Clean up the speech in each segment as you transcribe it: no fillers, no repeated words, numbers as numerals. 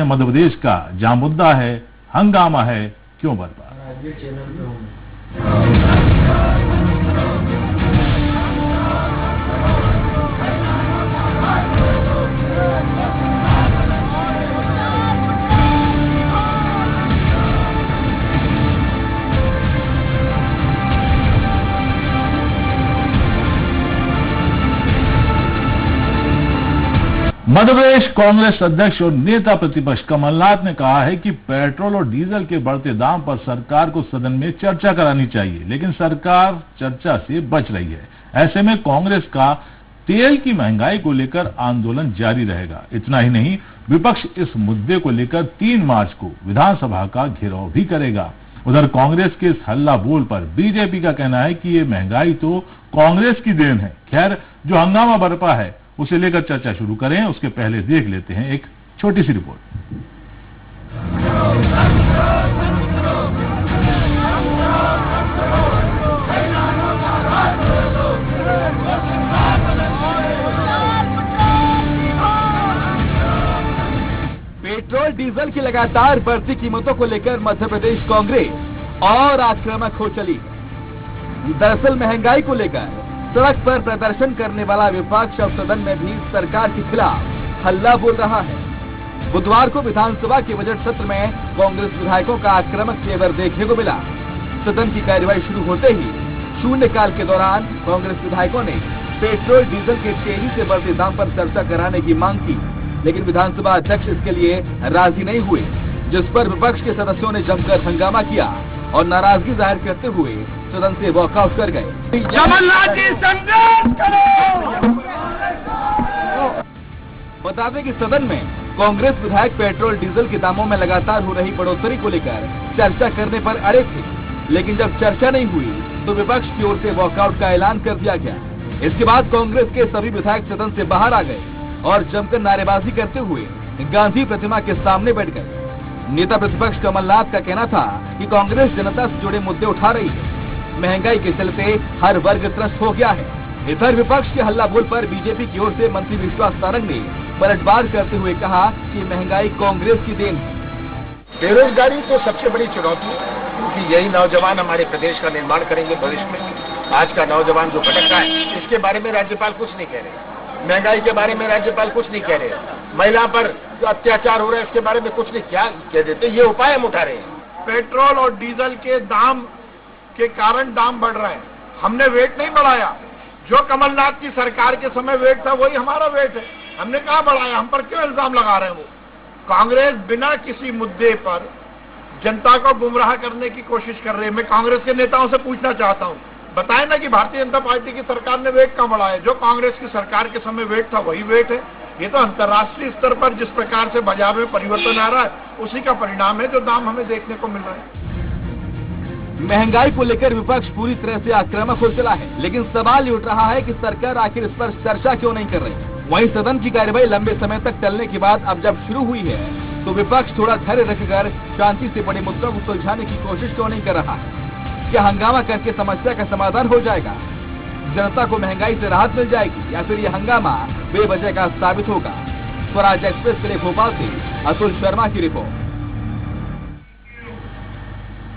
मध्य प्रदेश का जहां मुद्दा है हंगामा है क्यों बरपा। मध्य प्रदेश कांग्रेस अध्यक्ष और नेता प्रतिपक्ष कमलनाथ ने कहा है कि पेट्रोल और डीजल के बढ़ते दाम पर सरकार को सदन में चर्चा करानी चाहिए, लेकिन सरकार चर्चा से बच रही है। ऐसे में कांग्रेस का तेल की महंगाई को लेकर आंदोलन जारी रहेगा। इतना ही नहीं, विपक्ष इस मुद्दे को लेकर 3 मार्च को विधानसभा का घेराव भी करेगा। उधर कांग्रेस के इस हल्ला बोल पर बीजेपी का कहना है कि ये महंगाई तो कांग्रेस की देन है। खैर, जो हंगामा बरपा है उसे लेकर चर्चा शुरू करें उसके पहले देख लेते हैं एक छोटी सी रिपोर्ट। पेट्रोल डीजल की लगातार बढ़ती कीमतों को लेकर मध्य प्रदेश कांग्रेस और आक्रामक हो चली। दरअसल महंगाई को लेकर सड़क पर प्रदर्शन करने वाला विपक्ष अब सदन में भी सरकार के खिलाफ हल्ला बोल रहा है। बुधवार को विधानसभा के बजट सत्र में कांग्रेस विधायकों का आक्रामक तेवर देखने को मिला। सदन की कार्यवाही शुरू होते ही शून्यकाल के दौरान कांग्रेस विधायकों ने पेट्रोल डीजल के तेजी से बढ़ते दाम पर चर्चा कराने की मांग की, लेकिन विधानसभा अध्यक्ष इसके लिए राजी नहीं हुए, जिस पर विपक्ष के सदस्यों ने जमकर हंगामा किया और नाराजगी जाहिर करते हुए सदन से वॉकआउट कर गए। कमलनाथ जी संघर्ष करो। बता दें कि सदन में कांग्रेस विधायक पेट्रोल डीजल के दामों में लगातार हो रही बढ़ोतरी को लेकर चर्चा करने पर अड़े थे, लेकिन जब चर्चा नहीं हुई तो विपक्ष की ओर से वॉकआउट का ऐलान कर दिया गया। इसके बाद कांग्रेस के सभी विधायक सदन से बाहर आ गए और जमकर नारेबाजी करते हुए गांधी प्रतिमा के सामने बैठ गए। नेता प्रतिपक्ष कमलनाथ का कहना था कि कांग्रेस जनता से जुड़े मुद्दे उठा रही है, महंगाई के चलते हर वर्ग त्रस्त हो गया है। इधर विपक्ष के हल्ला बोल पर बीजेपी की ओर से मंत्री विश्वास सारंग ने पलटवार करते हुए कहा कि महंगाई कांग्रेस की देन है। बेरोजगारी तो सबसे बड़ी चुनौती है, क्योंकि यही नौजवान हमारे प्रदेश का निर्माण करेंगे भविष्य में। आज का नौजवान जो भटक रहा है, इसके बारे में राज्यपाल कुछ नहीं कह रहे। महंगाई के बारे में राज्यपाल कुछ नहीं कह रहे। महिला पर जो अत्याचार हो रहा है इसके बारे में कुछ नहीं क्या कह देते, ये उपाय हम उठा रहे हैं। पेट्रोल और डीजल के दाम के कारण दाम बढ़ रहे हैं। हमने वेट नहीं बढ़ाया, जो कमलनाथ की सरकार के समय वेट था वही हमारा वेट है। हमने कहाँ बढ़ाया, हम पर क्यों इल्जाम लगा रहे हैं वो। कांग्रेस बिना किसी मुद्दे पर जनता को गुमराह करने की कोशिश कर रही है। मैं कांग्रेस के नेताओं से पूछना चाहता हूँ, बताएं ना कि भारतीय जनता पार्टी की सरकार ने वेट कहाँ बढ़ाया। जो कांग्रेस की सरकार के समय वेट था वही वेट है। ये तो अंतर्राष्ट्रीय स्तर पर जिस प्रकार से बाजार में परिवर्तन आ रहा है उसी का परिणाम है जो दाम हमें देखने को मिल रहा है। महंगाई को लेकर विपक्ष पूरी तरह से आक्रामक हो चला है, लेकिन सवाल ये उठ रहा है कि सरकार आखिर इस पर चर्चा क्यों नहीं कर रही। वहीं सदन की कार्यवाही लंबे समय तक चलने के बाद अब जब शुरू हुई है तो विपक्ष थोड़ा धैर्य रखकर शांति से बड़े मुद्दों को सुलझाने की कोशिश क्यों नहीं कर रहा है। क्या हंगामा करके समस्या का समाधान हो जाएगा, जनता को महंगाई से राहत मिल जाएगी, या फिर यह हंगामा बेवजह का साबित होगा। स्वराज एक्सप्रेस के लिए भोपाल से अतुल शर्मा की रिपोर्ट।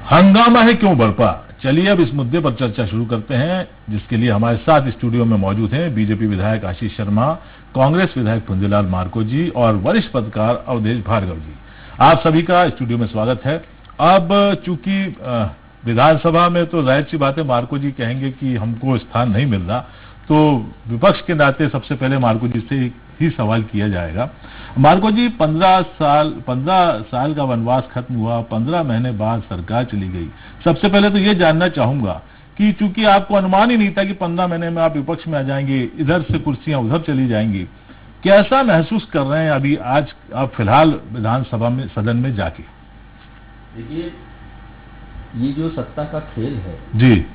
हंगामा है क्यों बरपा, चलिए अब इस मुद्दे पर चर्चा शुरू करते हैं, जिसके लिए हमारे साथ स्टूडियो में मौजूद हैं बीजेपी विधायक आशीष शर्मा, कांग्रेस विधायक पुंजीलाल मार्को जी और वरिष्ठ पत्रकार अवधेश भार्गव जी। आप सभी का स्टूडियो में स्वागत है। अब चूंकि विधानसभा में तो जाहिर सी बात है मार्को जी कहेंगे कि हमको स्थान नहीं मिल रहा, तो विपक्ष के नाते सबसे पहले मार्को जी से ही सवाल किया जाएगा। मार्को जी, 15 साल का वनवास खत्म हुआ, 15 महीने बाद सरकार चली गई। सबसे पहले तो ये जानना चाहूंगा कि चूंकि आपको अनुमान ही नहीं था कि 15 महीने में आप विपक्ष में आ जाएंगे, इधर से कुर्सियां उधर चली जाएंगी, कैसा महसूस कर रहे हैं अभी आज आप फिलहाल विधानसभा में सदन में जाके? देखिए, ये जो सत्ता का खेल है जी,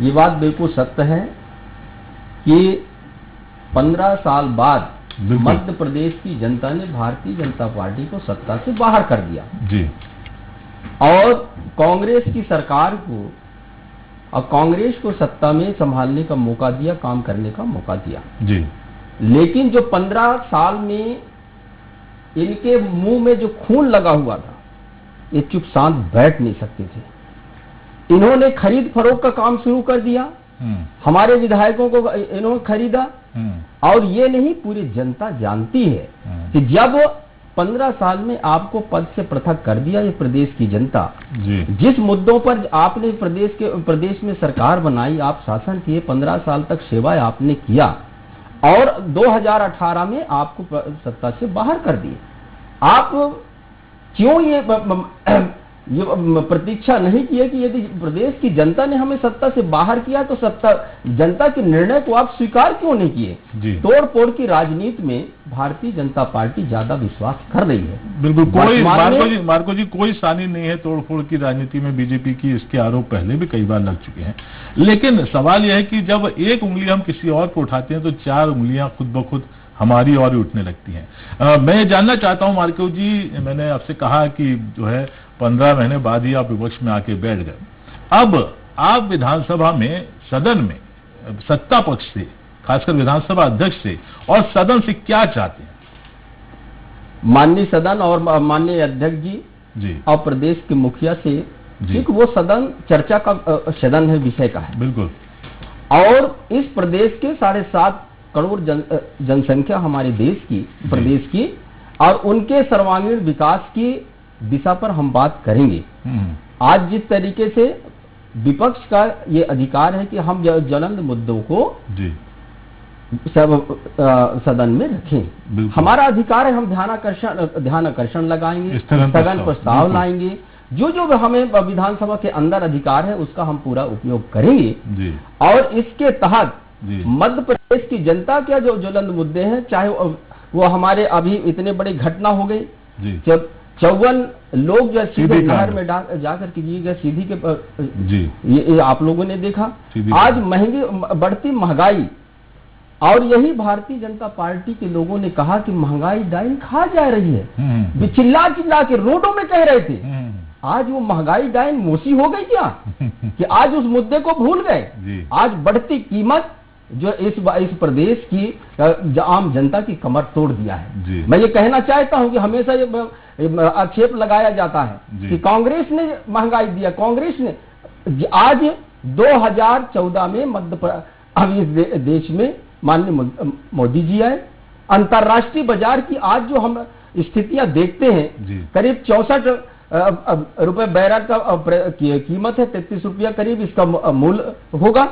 ये बात बिल्कुल सत्य है कि 15 साल बाद मध्य प्रदेश की जनता ने भारतीय जनता पार्टी को सत्ता से बाहर कर दिया जी, और कांग्रेस की सरकार को और कांग्रेस को सत्ता में संभालने का मौका दिया, काम करने का मौका दिया जी। लेकिन जो 15 साल में इनके मुंह में जो खून लगा हुआ था, ये चुप शांत बैठ नहीं सकते थे। इन्होंने खरीद फरोख्त का काम शुरू कर दिया, हमारे विधायकों को इन्होंने खरीदा। और ये नहीं, पूरी जनता जानती है कि जब 15 साल में आपको पद से पृथक कर दिया ये प्रदेश की जनता, जिस मुद्दों पर आपने प्रदेश में सरकार बनाई, आप शासन किए, 15 साल तक सेवा आपने किया और 2018 में आपको सत्ता से बाहर कर दिए। आप क्यों ये प्रतीक्षा नहीं किए कि यदि प्रदेश की जनता ने हमें सत्ता से बाहर किया तो जनता के निर्णय को आप स्वीकार क्यों नहीं किए? तोड़ फोड़ की राजनीति में भारतीय जनता पार्टी ज्यादा विश्वास कर रही है। बिल्कुल, कोई मार्को जी कोई सानी नहीं है तोड़ फोड़ की राजनीति में बीजेपी की, इसके आरोप पहले भी कई बार लग चुके हैं। लेकिन सवाल यह है कि जब एक उंगली हम किसी और को उठाते हैं तो 4 उंगलियां खुद ब खुद हमारी और ही उठने लगती हैं। मैं ये जानना चाहता हूं मार्को जी, मैंने आपसे कहा कि जो है 15 महीने बाद ही आप विपक्ष में आके बैठ गए। अब आप विधानसभा में, सदन में सत्ता पक्ष से, खासकर विधानसभा अध्यक्ष से और सदन से क्या चाहते हैं? माननीय सदन और माननीय अध्यक्ष जी और प्रदेश के मुखिया से, क्योंकि वो सदन चर्चा का सदन है, विषय का है। बिल्कुल। और इस प्रदेश के 7.5 करोड़ जनसंख्या हमारे देश की, प्रदेश की, और उनके सर्वांगीण विकास की दिशा पर हम बात करेंगे। आज जिस तरीके से विपक्ष का ये अधिकार है कि हम ज्वलंत मुद्दों को सदन में रखें, हमारा अधिकार है, हम ध्यान आकर्षण लगाएंगे, स्थगन प्रस्ताव लाएंगे, जो हमें विधानसभा के अंदर अधिकार है उसका हम पूरा उपयोग करेंगे। और इसके तहत मध्य प्रदेश की जनता के जो ज्वलंत मुद्दे हैं, चाहे वो हमारे अभी इतने बड़ी घटना हो गई, जब 54 लोग जो सीधे नहर में जाकर के गए, सीधी के ये आप लोगों ने देखा। आज बढ़ती महंगाई, और यही भारतीय जनता पार्टी के लोगों ने कहा कि महंगाई डाइन खा जा रही है, चिल्ला चिल्ला के रोडों में कह रहे थे। आज वो महंगाई डाइन मोसी हो गई क्या कि आज उस मुद्दे को भूल गए? आज बढ़ती कीमत जो इस प्रदेश की आम जनता की कमर तोड़ दिया है। मैं ये कहना चाहता हूं कि हमेशा ये आक्षेप लगाया जाता है कि कांग्रेस ने महंगाई दिया, कांग्रेस ने। आज 2014 में अब इस देश में माननीय मोदी जी आए, अंतर्राष्ट्रीय बाजार की आज जो हम स्थितियां देखते हैं, करीब 64 रुपए बैरल का कीमत है, 33 रुपया करीब इसका मूल्य होगा।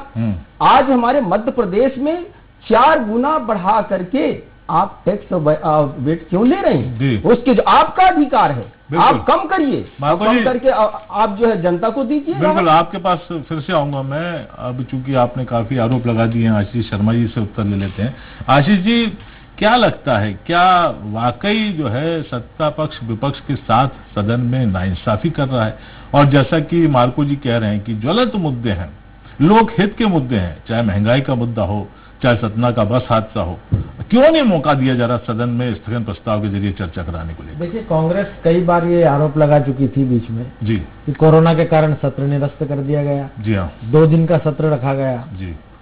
आज हमारे मध्य प्रदेश में 4 गुना बढ़ा करके आप टैक्स वेट क्यों ले रहे हैं? उसके जो आपका अधिकार है, आप कम करिए, कम करके आप जो है जनता को दीजिए। बिल्कुल, आपके पास फिर से आऊंगा मैं। अब चूंकि आपने काफी आरोप लगा दिए हैं, आशीष शर्मा जी से उत्तर ले लेते हैं। आशीष जी, क्या लगता है, क्या वाकई जो है सत्ता पक्ष विपक्ष के साथ सदन में नाइंसाफी कर रहा है? और जैसा कि मार्को जी कह रहे हैं कि ज्वलंत मुद्दे हैं, लोक हित के मुद्दे हैं, चाहे महंगाई का मुद्दा हो, चाहे सतना का बस हादसा हो, क्यों नहीं मौका दिया जा रहा सदन में स्थगन प्रस्ताव के जरिए चर्चा कराने को? देखिए, कांग्रेस कई बार ये आरोप लगा चुकी थी बीच में कि कोरोना के कारण सत्र निरस्त कर दिया गया। जी हाँ, 2 दिन का सत्र रखा गया।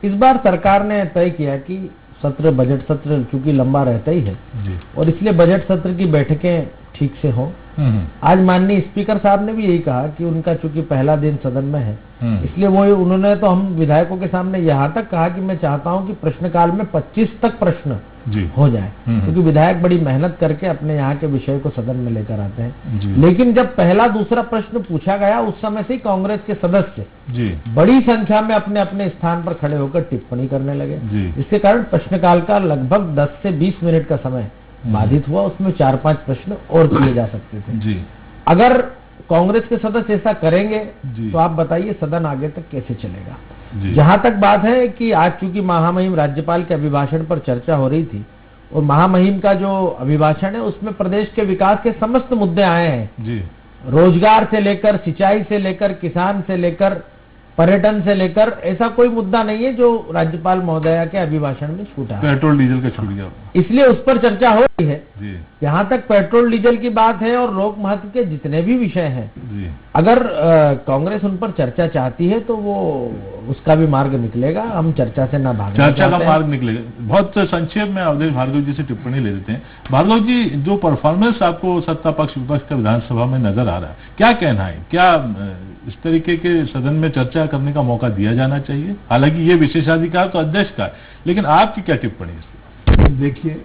इस बार सरकार ने तय किया कि सत्र, बजट सत्र चूंकि लंबा रहता ही है और इसलिए बजट सत्र की बैठकें ठीक से हो। आज माननीय स्पीकर साहब ने भी यही कहा कि उनका चूंकि पहला दिन सदन में है, इसलिए उन्होंने तो हम विधायकों के सामने यहाँ तक कहा कि मैं चाहता हूं कि प्रश्नकाल में 25 तक प्रश्न हो जाए, क्योंकि विधायक बड़ी मेहनत करके अपने यहाँ के विषय को सदन में लेकर आते हैं। लेकिन जब पहला दूसरा प्रश्न पूछा गया, उस समय से ही कांग्रेस के सदस्य बड़ी संख्या में अपने अपने स्थान पर खड़े होकर टिप्पणी करने लगे। इसके कारण प्रश्नकाल का लगभग 10 से 20 मिनट का समय बाधित हुआ। उसमें 4-5 प्रश्न और किए जा सकते थे। अगर कांग्रेस के सदस्य ऐसा करेंगे तो आप बताइए सदन आगे तक कैसे चलेगा? जहां तक बात है कि आज चूंकि महामहिम राज्यपाल के अभिभाषण पर चर्चा हो रही थी और महामहिम का जो अभिभाषण है उसमें प्रदेश के विकास के समस्त मुद्दे आए हैं, रोजगार से लेकर, सिंचाई से लेकर, किसान से लेकर, पर्यटन से लेकर, ऐसा कोई मुद्दा नहीं है जो राज्यपाल महोदया के अभिभाषण में छूटा है। पेट्रोल डीजल का छूट गया, इसलिए उस पर चर्चा हो रही है। जहां तक पेट्रोल डीजल की बात है और लोक महत्व के जितने भी विषय हैं, अगर कांग्रेस उन पर चर्चा चाहती है तो वो उसका भी मार्ग निकलेगा। हम चर्चा से ना भागना, चर्चा का मार्ग निकलेगा। बहुत संक्षेप में अवधेश भार्गव जी से टिप्पणी ले लेते हैं। भार्गव जी, जो परफॉर्मेंस आपको सत्ता पक्ष विपक्ष का विधानसभा में नजर आ रहा है, क्या कहना है? क्या इस तरीके के सदन में चर्चा करने का मौका दिया जाना चाहिए? हालांकि ये विशेषाधिकार तो अध्यक्ष का है, लेकिन आपकी क्या टिप्पणी है? देखिए,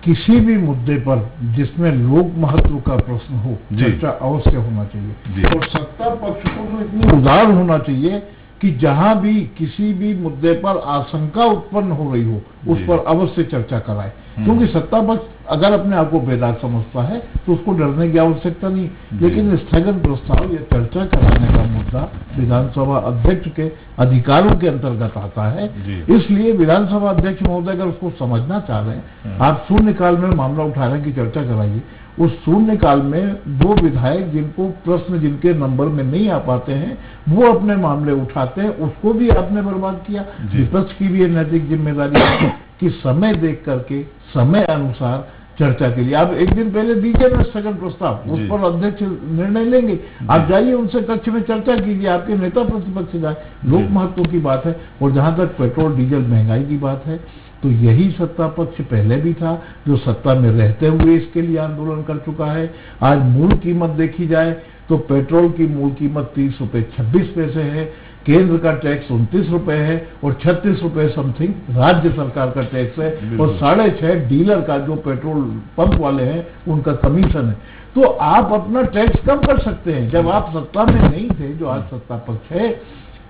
किसी भी मुद्दे पर जिसमें लोक महत्व का प्रश्न हो, चर्चा अवश्य होना चाहिए। और सत्ता पक्ष को तो इतनी उदार होना चाहिए कि जहां भी किसी भी मुद्दे पर आशंका उत्पन्न हो रही हो, उस पर अवश्य चर्चा कराए। क्योंकि सत्ता पक्ष अगर अपने आप को बेदाग समझता है तो उसको डरने की आवश्यकता नहीं। लेकिन स्थगन प्रस्ताव या चर्चा कराने का मुद्दा विधानसभा अध्यक्ष के अधिकारों के अंतर्गत आता है। इसलिए विधानसभा अध्यक्ष महोदय अगर उसको समझना चाह रहे हैं, आप शून्यकाल में मामला उठा रहे हैं कि चर्चा कराइए। उस शून्यकाल में दो विधायक जिनको प्रश्न जिनके नंबर में नहीं आ पाते हैं, वो अपने मामले उठाते हैं, उसको भी आपने बर्बाद किया। विपक्ष की भी ये नैतिक जिम्मेदारी है कि समय देख करके समय अनुसार चर्चा के लिए आप एक दिन पहले दीजिए ना स्थगन प्रस्ताव, उस पर अध्यक्ष निर्णय लेंगे। आप जाइए उनसे कक्ष में चर्चा कीजिए, आपके नेता प्रतिपक्ष जाए। लोक महत्व की बात है। और जहां तक पेट्रोल डीजल महंगाई की बात है, तो यही सत्ता पक्ष पहले भी था जो सत्ता में रहते हुए इसके लिए आंदोलन कर चुका है। आज मूल कीमत देखी जाए तो पेट्रोल की मूल कीमत 30 रुपए 26 पैसे है, केंद्र का टैक्स 29 रुपए है और 36 रुपए समथिंग राज्य सरकार का टैक्स है और 6.5 डीलर का जो पेट्रोल पंप वाले हैं उनका कमीशन है। तो आप अपना टैक्स कम कर सकते हैं जब आप सत्ता में नहीं थे। जो आज सत्ता पक्ष है,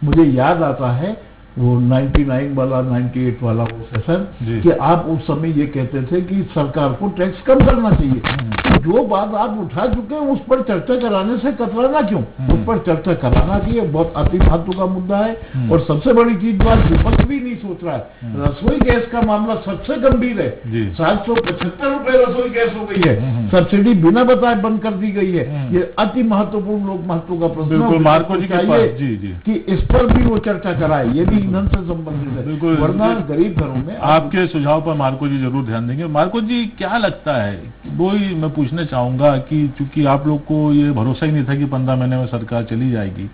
मुझे याद आता है वो 99 वाला 98 वाला वो सेशन कि आप उस समय ये कहते थे कि सरकार को टैक्स कम करना चाहिए। तो जो बात आप उठा चुके हैं उस पर चर्चा कराने से कतराना क्यों? उस पर चर्चा कराना चाहिए। बहुत अति महत्व का मुद्दा है। और सबसे बड़ी चीज बात विपक्ष भी नहीं सोच रहा है, रसोई गैस का मामला सबसे गंभीर है। 775 रुपए रसोई गैस हो गई है, सब्सिडी बिना बताए बंद कर दी गई है। ये अति महत्वपूर्ण लोक महत्व का प्रश्न मार्को जी चाहिए कि इस पर भी वो चर्चा कराए। ये भी ईंधन से संबंधित है, वरना गरीब घरों में। आपके सुझाव पर मार्को जी जरूर ध्यान देंगे। मार्को जी, क्या लगता है, वो ही मैं पूछना चाहूंगा कि चूंकि आप लोग को ये भरोसा ही नहीं था कि 15 महीने में सरकार चली जाएगी,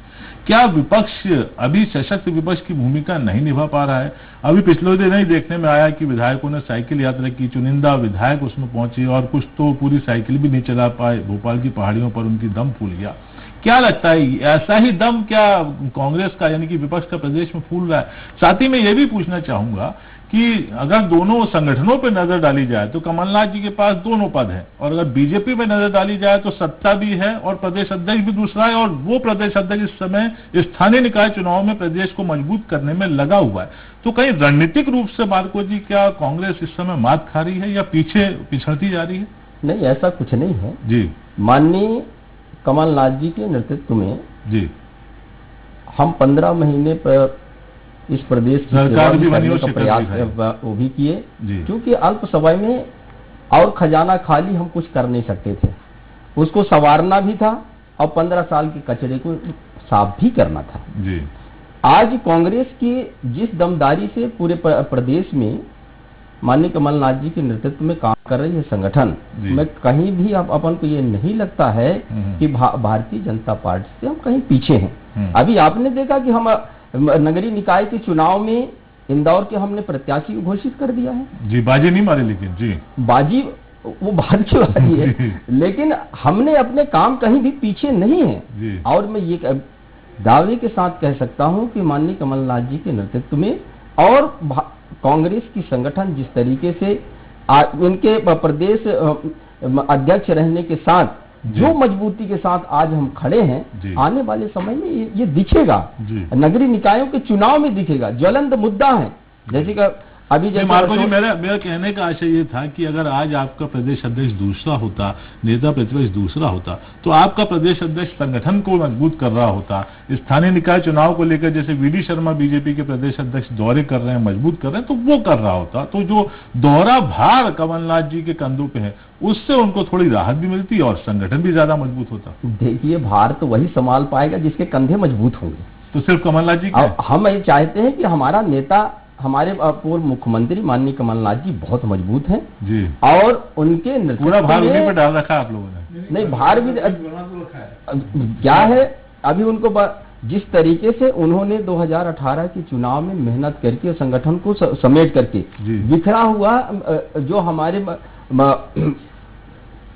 क्या विपक्ष अभी सशक्त विपक्ष की भूमिका नहीं निभा पा रहा है? अभी पिछले दिन ही देखने में आया कि विधायकों ने साइकिल यात्रा की, चुनिंदा विधायक उसमें पहुंचे और कुछ तो पूरी साइकिल भी नहीं चला पाए। भोपाल की पहाड़ियों पर उनकी दम फूल गया। क्या लगता है, ऐसा ही दम क्या कांग्रेस का यानी कि विपक्ष का प्रदेश में फूल रहा है? साथ ही मैं ये भी पूछना चाहूंगा कि अगर दोनों संगठनों पर नजर डाली जाए तो कमलनाथ जी के पास दोनों पद हैं, और अगर बीजेपी में नजर डाली जाए तो सत्ता भी है और प्रदेश अध्यक्ष भी दूसरा है, और वो प्रदेश अध्यक्ष इस समय स्थानीय निकाय चुनाव में प्रदेश को मजबूत करने में लगा हुआ है। तो कहीं रणनीतिक रूप से मार्को जी, क्या कांग्रेस इस समय मात खा रही है या पीछे पिछड़ती जा रही है? नहीं, ऐसा कुछ नहीं है जी। माननीय कमलनाथ जी के नेतृत्व में जी हम 15 महीने पर इस प्रदेश की सरकार भी बनी करने का प्रयास वो भी किए, क्योंकि अल्प समय में और खजाना खाली हम कुछ कर नहीं सकते थे, उसको संवारना भी था और 15 साल के कचरे को साफ भी करना था जी। आज कांग्रेस की जिस दमदारी से पूरे प्रदेश में माननीय कमलनाथ जी के नेतृत्व में काम कर रही है संगठन, में कहीं भी अब अपन को ये नहीं लगता है कि भारतीय जनता पार्टी से हम कहीं पीछे हैं। अभी आपने देखा कि हम नगरीय निकाय के चुनाव में इंदौर के हमने प्रत्याशी घोषित कर दिया है। जी, बाजी नहीं मारी, लेकिन जी बाजी वो बाजी वाली है, लेकिन हमने अपने काम कहीं भी पीछे नहीं है। और मैं ये दावे के साथ कह सकता हूं कि माननीय कमलनाथ जी के नेतृत्व में और कांग्रेस की संगठन जिस तरीके से उनके प्रदेश अध्यक्ष रहने के साथ जो मजबूती के साथ आज हम खड़े हैं, आने वाले समय में ये दिखेगा, नगरीय निकायों के चुनाव में दिखेगा, ज्वलंत मुद्दा है। जैसे कि अभी मार्को जी, मेरा कहने का आशय ये था कि अगर आज आपका प्रदेश अध्यक्ष दूसरा होता, नेता प्रतिपक्ष दूसरा होता, तो आपका प्रदेश अध्यक्ष संगठन को मजबूत कर रहा होता। स्थानीय निकाय चुनाव को लेकर जैसे वीडी शर्मा बीजेपी के प्रदेश अध्यक्ष दौरे कर रहे हैं, मजबूत कर रहे हैं, तो वो कर रहा होता। तो जो दोहरा भार कमलनाथ जी के कंधों पे है, उससे उनको थोड़ी राहत भी मिलती और संगठन भी ज्यादा मजबूत होता। देखिए, भार तो वही संभाल पाएगा जिसके कंधे मजबूत होंगे। तो सिर्फ कमलनाथ जी? हम ये चाहते हैं कि हमारा नेता, हमारे पूर्व मुख्यमंत्री माननीय कमलनाथ जी बहुत मजबूत हैं जी, और उनके नेतृत्व पूरा भार उन्हीं पर डाल रखा आप लोगों ने। नहीं, भार भी क्या है, अभी उनको जिस तरीके से उन्होंने 2018 के चुनाव में मेहनत करके संगठन को समेट करके बिखरा हुआ जो हमारे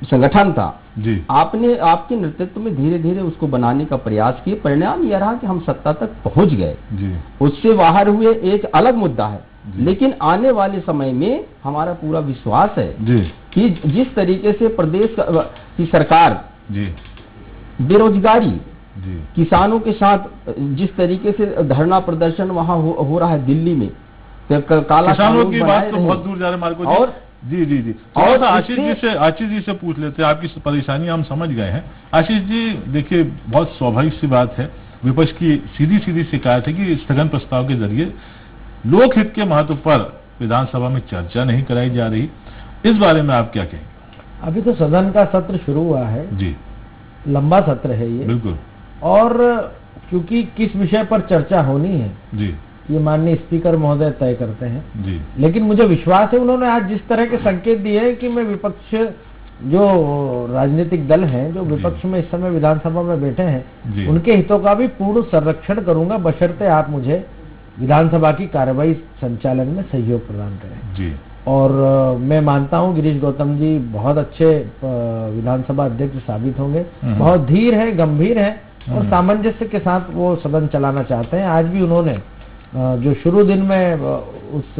संगठन था जी, आपके नेतृत्व में धीरे धीरे उसको बनाने का प्रयास किए। परिणाम यह रहा कि हम सत्ता तक पहुंच गए जी, उससे बाहर हुए एक अलग मुद्दा है, लेकिन आने वाले समय में हमारा पूरा विश्वास है जी, कि जिस तरीके से प्रदेश की सरकार जी, बेरोजगारी जी, किसानों के साथ जिस तरीके से धरना प्रदर्शन वहां हो रहा है दिल्ली में, काला किसानों कानून की बनाए बात तो रहे। बहुत दूर जा रहे मार्को जी। और जी जी जी, और और आशीष जी से पूछ लेते हैं, आपकी परेशानी हम समझ गए हैं। आशीष जी देखिए, बहुत स्वाभाविक सी बात है, विपक्ष की सीधी सीधी शिकायत है कि स्थगन प्रस्ताव के जरिए लोकहित के महत्व पर विधानसभा में चर्चा नहीं कराई जा रही, इस बारे में आप क्या कहेंगे? अभी तो सदन का सत्र शुरू हुआ है जी, लंबा सत्र है ये, बिल्कुल, और क्योंकि किस विषय पर चर्चा होनी है जी, ये माननीय स्पीकर महोदय तय करते हैं। जी, लेकिन मुझे विश्वास है उन्होंने आज जिस तरह के संकेत दिए हैं कि मैं विपक्ष जो राजनीतिक दल हैं जो विपक्ष में इस समय विधानसभा में बैठे हैं उनके हितों का भी पूर्ण संरक्षण करूंगा, बशर्ते आप मुझे विधानसभा की कार्यवाही संचालन में सहयोग प्रदान करें। जी, और मैं मानता हूं गिरीश गौतम जी बहुत अच्छे विधानसभा अध्यक्ष साबित होंगे, बहुत धीर है, गंभीर है और सामंजस्य के साथ वो सदन चलाना चाहते हैं। आज भी उन्होंने जो शुरू दिन में उस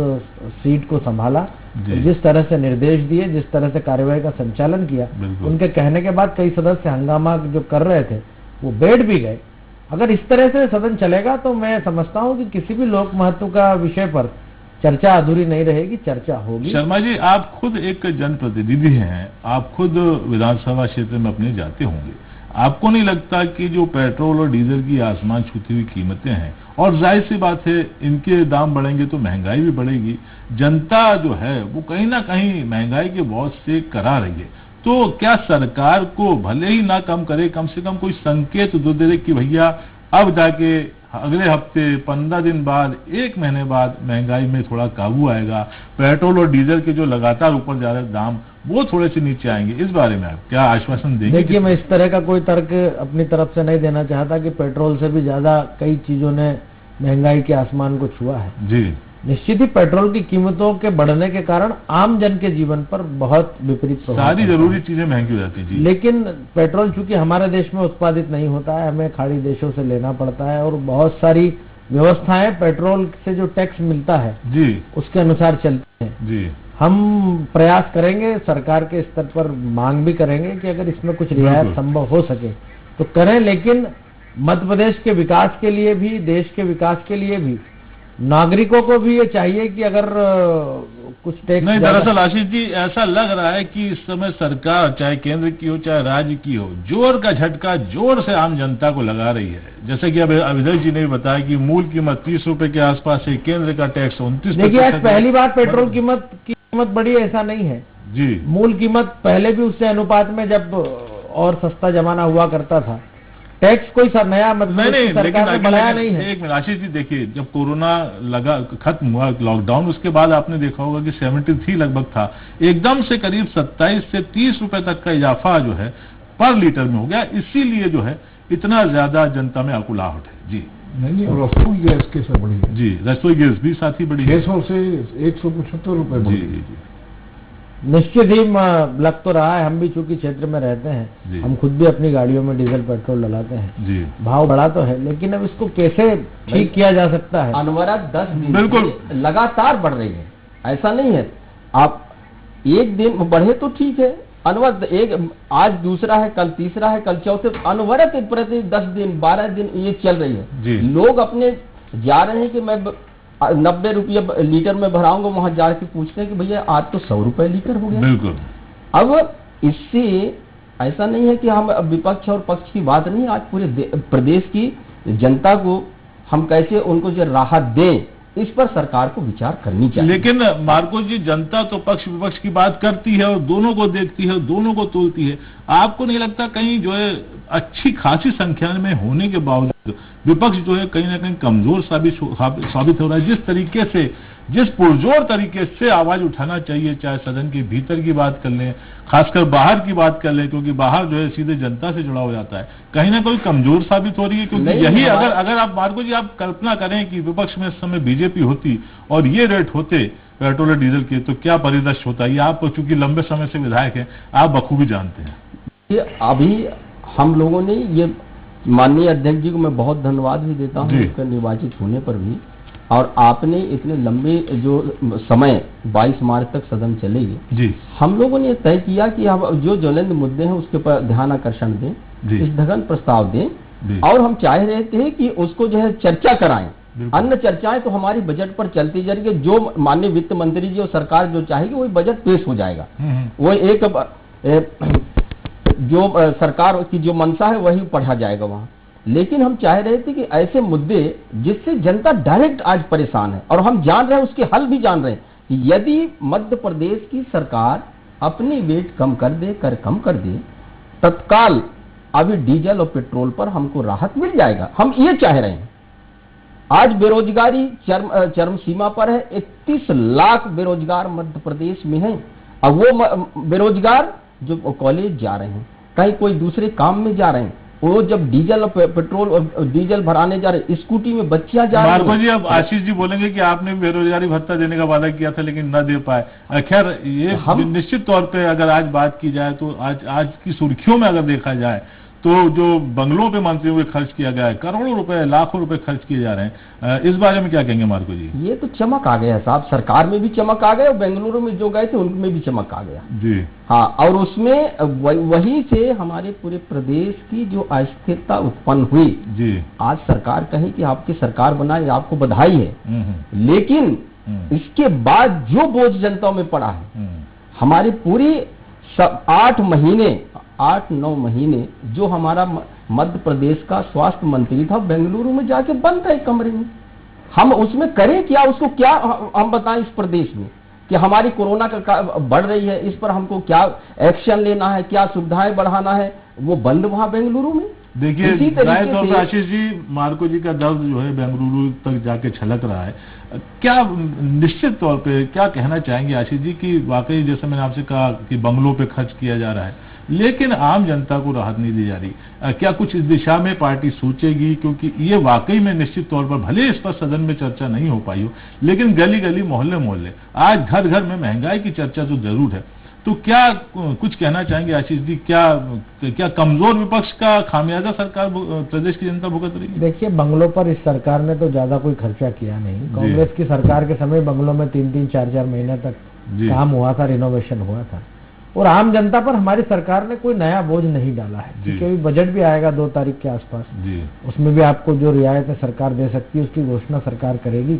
सीट को संभाला, जिस तरह से निर्देश दिए, जिस तरह से कार्यवाही का संचालन किया, उनके कहने के बाद कई सदस्य हंगामा जो कर रहे थे वो बैठ भी गए। अगर इस तरह से सदन चलेगा तो मैं समझता हूं कि किसी भी लोक महत्व का विषय पर चर्चा अधूरी नहीं रहेगी, चर्चा होगी। शर्मा जी, आप खुद एक जनप्रतिनिधि हैं, आप खुद विधानसभा क्षेत्र में अपने जाते होंगे, आपको नहीं लगता कि जो पेट्रोल और डीजल की आसमान छूती हुई कीमतें हैं, और जाहिर सी बात है इनके दाम बढ़ेंगे तो महंगाई भी बढ़ेगी, जनता जो है वो कहीं ना कहीं महंगाई के बहुत से करा रही है, तो क्या सरकार को भले ही ना कम करे, कम से कम कोई संकेत दे कि भैया अब जाके अगले हफ्ते 15 दिन बाद, 1 महीने बाद महंगाई में थोड़ा काबू आएगा, पेट्रोल और डीजल के जो लगातार ऊपर जा रहे दाम वो थोड़े से नीचे आएंगे, इस बारे में आप क्या आश्वासन देंगे? देखिए, मैं इस तरह का कोई तर्क अपनी तरफ से नहीं देना चाहता कि पेट्रोल से भी ज्यादा कई चीजों ने महंगाई के आसमान को छुआ है। जी, निश्चित ही पेट्रोल की कीमतों के बढ़ने के कारण आम जन के जीवन पर बहुत विपरीत प्रभाव, सारी जरूरी चीजें महंगी हो जाती है। लेकिन पेट्रोल चूंकि हमारे देश में उत्पादित नहीं होता है, हमें खाड़ी देशों से लेना पड़ता है और बहुत सारी व्यवस्थाएं पेट्रोल से जो टैक्स मिलता है जी, उसके अनुसार चलती है। जी, हम प्रयास करेंगे, सरकार के स्तर पर मांग भी करेंगे कि अगर इसमें कुछ रियायत संभव हो सके तो करें, लेकिन मध्य प्रदेश के विकास के लिए भी, देश के विकास के लिए भी, नागरिकों को भी ये चाहिए कि अगर कुछ टैक्स नहीं, दरअसल आशीष जी ऐसा लग रहा है कि इस समय सरकार चाहे केंद्र की हो चाहे राज्य की हो, जोर का झटका जोर से आम जनता को लगा रही है। जैसे कि अब अविदय जी ने भी बताया कि मूल कीमत 30 रुपए के आसपास है, केंद्र का टैक्स 29। देखिए, आज पहली बार पेट्रोल कीमत बढ़ी, ऐसा नहीं है जी, मूल कीमत पहले भी उससे अनुपात में जब और सस्ता जमाना हुआ करता था, टैक्स कोई सर नया मतलब नहीं, सरकार ने बढ़ाया नहीं है। एक मिनट आशीष जी, देखिए जब कोरोना लगा खत्म हुआ लॉकडाउन, उसके बाद आपने देखा होगा कि 73 लगभग था, एकदम से करीब 27 से 30 रुपए तक का इजाफा जो है पर लीटर में हो गया, इसीलिए जो है इतना ज्यादा जनता में आकुलाहट है। जी नहीं, रसोई गैस कैसे बढ़ी है? जी, रसोई गैस भी साथ ही बढ़ी है, 600 से 175 रुपए बढ़ी है। निश्चित ही लग तो रहा है, हम भी चूंकि क्षेत्र में रहते हैं, हम खुद भी अपनी गाड़ियों में डीजल पेट्रोल डलाते हैं जी, भाव बढ़ा तो है, लेकिन अब इसको कैसे ठीक किया जा सकता है? अनवरत 10 दिन बिल्कुल लगातार बढ़ रही है, ऐसा नहीं है आप एक दिन बढ़े तो ठीक है, अनवरत एक आज दूसरा है, कल तीसरा है, कल चौथे, अनवरत प्रति 10 दिन 12 दिन ये चल रही है। लोग अपने जा रहे हैं कि मैं 90 रुपये लीटर में भराऊंगा, वहां जाके पूछते हैं कि भैया आज तो 100 रुपए लीटर हो गया। बिल्कुल। अब इससे ऐसा नहीं है कि हम विपक्ष और पक्ष की बात नहीं, आज पूरे प्रदेश की जनता को हम कैसे उनको जो राहत दें, इस पर सरकार को विचार करनी चाहिए। लेकिन मार्को जी, जनता तो पक्ष विपक्ष की बात करती है और दोनों को देखती है, दोनों को तोलती है, आपको नहीं लगता कहीं जो है अच्छी खासी संख्या में होने के बावजूद विपक्ष जो है कहीं ना कहीं कमजोर साबित हो रहा है? जिस तरीके से जिस पुरजोर तरीके से आवाज उठाना चाहिए, चाहे सदन के भीतर की बात कर लें, खासकर बाहर की बात कर लें, क्योंकि बाहर जो है सीधे जनता से जुड़ा हो जाता है, कहीं ना कहीं कमजोर साबित हो रही है। क्योंकि यही अगर आप मार्को जी आप कल्पना करें कि विपक्ष में इस समय बीजेपी होती और ये रेट होते पेट्रोल और डीजल के, तो क्या परिदृश्य होता है? ये आप चूंकि लंबे समय से विधायक हैं, आप बखूबी जानते हैं। ये अभी हम लोगों ने ये माननीय अध्यक्ष जी को मैं बहुत धन्यवाद भी देता हूँ उसके निर्वाचित होने पर भी, और आपने इतने लंबे जो समय 22 मार्च तक सदन चलेगी जी, हम लोगों ने तय किया कि अब जो ज्वलंत मुद्दे हैं उसके पर ध्यान आकर्षण दें, स्थगन प्रस्ताव दें, और हम चाह रहे थे कि उसको जो है चर्चा कराएं। अन्य चर्चाएं तो हमारी बजट पर चलती जाएगी, जो माननीय वित्त मंत्री जी और सरकार जो चाहेगी वही बजट पेश हो जाएगा। वो एक जो सरकार की जो मंशा है वही पढ़ा जाएगा वहां। लेकिन हम चाह रहे थे कि ऐसे मुद्दे जिससे जनता डायरेक्ट आज परेशान है, और हम जान रहे हैं उसके हल भी जान रहे हैं कि यदि मध्य प्रदेश की सरकार अपनी वेट कम कर दे तत्काल अभी डीजल और पेट्रोल पर हमको राहत मिल जाएगा। हम ये चाह रहे हैं। आज बेरोजगारी चरम सीमा पर है। 31 लाख बेरोजगार मध्य प्रदेश में हैं, और वो बेरोजगार जो कॉलेज जा रहे हैं, कहीं कोई दूसरे काम में जा रहे हैं, वो जब डीजल और पेट्रोल और डीजल भराने जा रहे, स्कूटी में बच्चियां जा रही हैं। जी अब आशीष जी बोलेंगे कि आपने बेरोजगारी भत्ता देने का वादा किया था लेकिन न दे पाए। खैर ये निश्चित तौर पे अगर आज बात की जाए तो आज की सुर्खियों में अगर देखा जाए तो जो बंगलों पे मंत्रियों पे खर्च किया गया है, करोड़ों रुपए लाखों रुपए खर्च किए जा रहे हैं, इस बारे में क्या कहेंगे मार्को जी? ये तो चमक आ गया साहब, सरकार में भी चमक आ गया और बेंगलुरु में जो गए थे उनमें भी चमक आ गया जी। हाँ, और उसमें वही से हमारे पूरे प्रदेश की जो अस्थिरता उत्पन्न हुई जी। आज सरकार कहे कि आपकी सरकार बनाई, आपको बधाई है, लेकिन इसके बाद जो बोझ जनता में पड़ा है, हमारी पूरी 8-9 महीने जो हमारा मध्य प्रदेश का स्वास्थ्य मंत्री था बेंगलुरु में जाके बंद था एक कमरे में। हम उसमें करें क्या, उसको क्या हम बताएं इस प्रदेश में कि हमारी कोरोना का बढ़ रही है, इस पर हमको क्या एक्शन लेना है, क्या सुविधाएं बढ़ाना है, वो बंद वहां बेंगलुरु में। देखिए जाहिर तौर पर आशीष जी, मार्को जी का दर्द जो है बेंगलुरु तक जाके छलक रहा है। क्या निश्चित तौर पे क्या कहना चाहेंगे आशीष जी कि वाकई जैसे मैंने आपसे कहा कि बंगलों पे खर्च किया जा रहा है लेकिन आम जनता को राहत नहीं दी जा रही, क्या कुछ इस दिशा में पार्टी सोचेगी? क्योंकि ये वाकई में निश्चित तौर पर भले इस पर सदन में चर्चा नहीं हो पाई हो, लेकिन गली गली मोहल्ले मोहल्ले आज घर घर में महंगाई की चर्चा तो जरूर है। तो क्या कुछ कहना चाहेंगे आशीष जी, क्या कमजोर विपक्ष का खामियाजा सरकार प्रदेश की जनता भुगत रही है? देखिए, बंगलों पर इस सरकार ने तो ज्यादा कोई खर्चा किया नहीं। कांग्रेस की सरकार के समय बंगलों में 3-3, 4-4 महीने तक काम हुआ था, रिनोवेशन हुआ था, और आम जनता पर हमारी सरकार ने कोई नया बोझ नहीं डाला है। क्योंकि अभी बजट भी आएगा 2 तारीख के आसपास, उसमें भी आपको जो रियायतें सरकार दे सकती है उसकी घोषणा सरकार करेगी।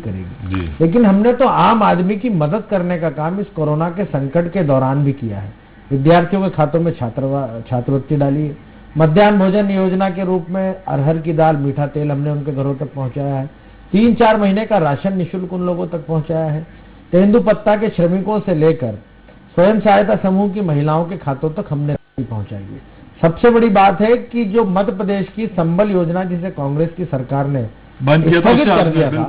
लेकिन हमने तो आम आदमी की मदद करने का काम इस कोरोना के संकट के दौरान भी किया है। विद्यार्थियों के खातों में छात्रवृत्ति डाली है, मध्याह्न भोजन योजना के रूप में अरहर की दाल, मीठा तेल हमने उनके घरों तक पहुंचाया है, 3-4 महीने का राशन निःशुल्क उन लोगों तक पहुंचाया है, तेंदुपत्ता के श्रमिकों से लेकर स्वयं सहायता समूह की महिलाओं के खातों तक हमने पहुंचाई है। सबसे बड़ी बात है कि जो मध्य प्रदेश की संबल योजना जिसे कांग्रेस की सरकार ने स्थगित कर दिया था,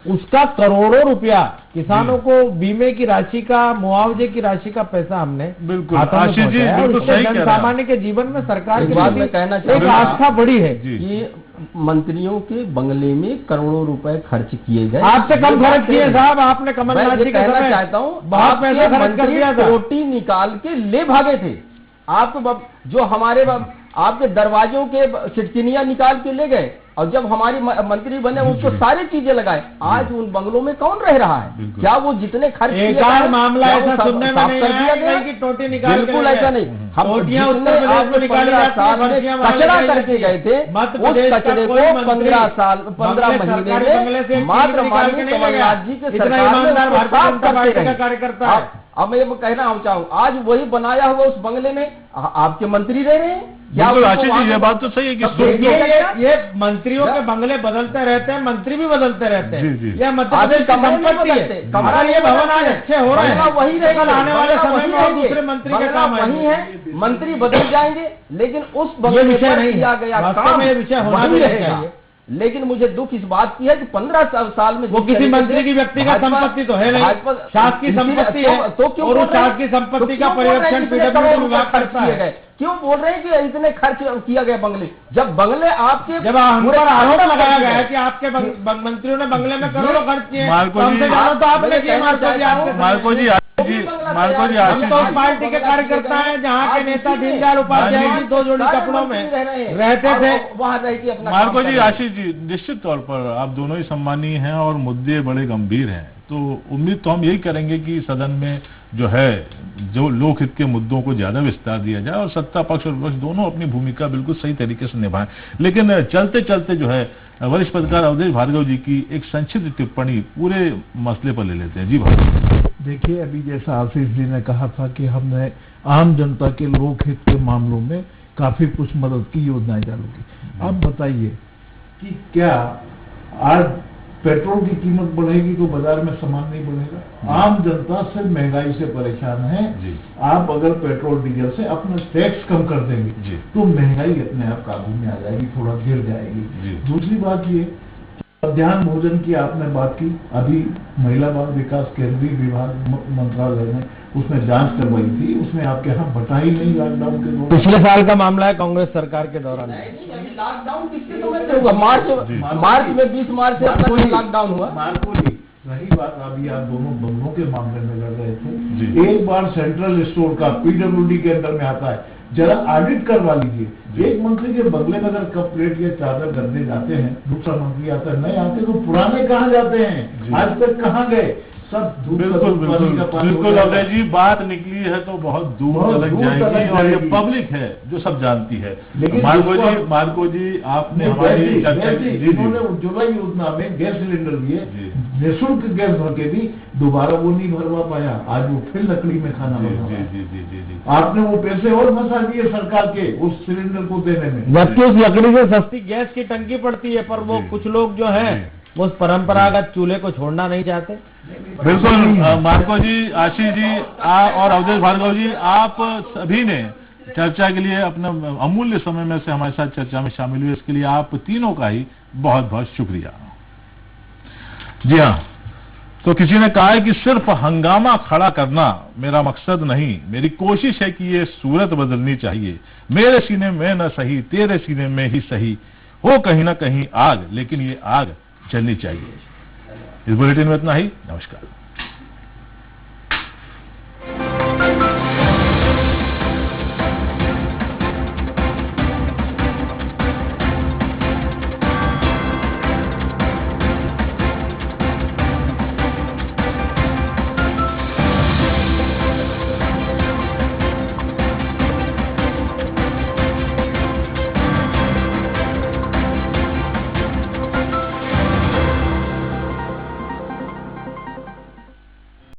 उसका करोड़ों रुपया किसानों को बीमे की राशि का, मुआवजे की राशि का पैसा हमने जन सामान्य के जीवन में सरकार के बाद में कहना चाहिए आस्था बढ़ी है कि मंत्रियों के बंगले में करोड़ों रुपए खर्च किए गए। आपसे कम खर्च किए साहब, आपने कमलनाथ जी का कहना चाहता हूँ बहुत पैसा खर्च कर दिया था। रोटी निकाल के ले भागे थे आप, जो हमारे आपके दरवाजों के सिटकिनियां निकाल के ले गए, और जब हमारी मंत्री बने उसको सारी चीजें लगाए। आज उन बंगलों में कौन रह रहा है? क्या वो जितने खर्च किए मामला ऐसा सुनने में नहीं आया कि टोटी निकाल, बिल्कुल ऐसा नहीं। हम जितने 15 साल में कचरा करके गए थे, उस कचरे को 15 महीने में मात्र माननीय कमलनाथ जी के कार्यकर्ता। अब मैं ये कहना चाहूँ, आज वही बनाया हुआ उस बंगले में आपके मंत्री रह रहे हैं। आशीष जी ये बात तो सही है कि ये मंत्रियों के बंगले बदलते रहते हैं, मंत्री भी बदलते रहते हैं। यह मध्य प्रदेश की संपत्ति है। हमारा ये भवन आज अच्छे हो रहे हैं, वही रहेगा आने वाले समय में और दूसरे मंत्री का काम वही है। मंत्री बदल जाएंगे लेकिन उस बंगले में किया गया काम विषय होना भी रहेगा। लेकिन मुझे दुख इस बात की है कि 15 साल में वो किसी मंत्री की व्यक्तिगत संपत्ति तो है नहीं, शासकीय संपत्ति है, तो क्यों और उस शासकीय संपत्ति का पर्यवेक्षण पीडब्ल्यूडी विभाग करता है। क्यों बोल रहे हैं कि इतने खर्च किया गया बंगले, जब बंगले आपके, जब हम पर आरोप लगाया गया है कि आपके मंत्रियों ने बंगले में करोड़ों खर्च किए, तो आपने किया। मार्को जी हम तो पार्टी के कार्यकर्ता हैं जहाँ के नेता दीनदयाल उपाध्याय जी 2 जोड़ी कपड़ों में रहते थे, वहाँ रह के अपना। मार्को जी, आशीष जी, निश्चित तौर पर आप दोनों ही सम्मानीय हैं और मुद्दे बड़े गंभीर हैं, तो उम्मीद तो हम यही करेंगे कि सदन में जो है जो लोकहित के मुद्दों को ज्यादा विस्तार दिया जाए और सत्ता पक्ष और विपक्ष दोनों अपनी भूमिका बिल्कुल सही तरीके से निभाएं। लेकिन चलते चलते जो है वरिष्ठ पत्रकार अवधेश भार्गव जी की एक संक्षिप्त टिप्पणी पूरे मसले पर ले लेते हैं। जी भार्गव। देखिए, अभी जैसा आशीष जी ने कहा था कि हमने आम जनता के लोकहित के मामलों में काफी कुछ मदद की योजनाएं चालू की। अब बताइए कि क्या आज पेट्रोल की कीमत बढ़ेगी तो बाजार में सामान नहीं बढ़ेगा? आम जनता सिर्फ महंगाई से परेशान है। आप अगर पेट्रोल डीजल से अपना टैक्स कम कर देंगे तो महंगाई अपने आप काबू में आ जाएगी, थोड़ा गिर जाएगी। दूसरी बात ये, मध्याह्न भोजन की आपने बात की, अभी महिला बाल विकास केंद्रीय विभाग मंत्रालय ने उसमें जांच करवाई थी, उसमें आपके यहाँ बटा ही नहीं लॉकडाउन के दौरान। पिछले साल का मामला है कांग्रेस सरकार के दौरान। लॉकडाउन किसके समय से हुआ? मार्च में 20 मार्च से लॉकडाउन हुआ। मार्को जी, रही बात, अभी आप दोनों बंगलों के मामले में लड़ रहे थे, एक बार सेंट्रल स्टोर का पीडब्ल्यूडी के अंदर में आता है, जरा ऑडिट करवा लीजिए। एक मंत्री के बंगले में अगर कप प्लेट या चादर गद्दे जाते हैं, दूसरा मंत्री आता है, नहीं आते तो पुराने कहाँ जाते हैं? आज तक कहाँ गए? सब बिल्कुल अवधेश जी, बात निकली है तो बहुत दूर तक जाएगी और ये पब्लिक है जो सब जानती है। मार्को जी, आपने हमारी चर्चा की, उन्होंने उज्ज्वला योजना में गैस सिलेंडर दिए, निःशुल्क गैस भर के भी दोबारा वो नहीं भरवा पाया, आज वो फिर लकड़ी में खाना बना। आपने वो पैसे और फंसा दिए सरकार के उस सिलेंडर को देने में, जबकि उस लकड़ी से सस्ती गैस की टंकी पड़ती है, पर वो कुछ लोग जो है वो उस परंपरागत चूल्हे को छोड़ना नहीं चाहते। बिल्कुल मार्को जी, आशीष जी और अवधेश भार्गव जी, आप सभी ने चर्चा के लिए अपना अमूल्य समय में से हमारे साथ चर्चा में शामिल हुए, इसके लिए आप तीनों का ही बहुत बहुत शुक्रिया। जी हाँ, तो किसी ने कहा है कि सिर्फ हंगामा खड़ा करना मेरा मकसद नहीं, मेरी कोशिश है कि ये सूरत बदलनी चाहिए। मेरे सीने में न सही, तेरे सीने में ही सही, हो कहीं ना कहीं आग, लेकिन ये आग चलनी चाहिए। इस बुलेटिन में इतना ही। नमस्कार।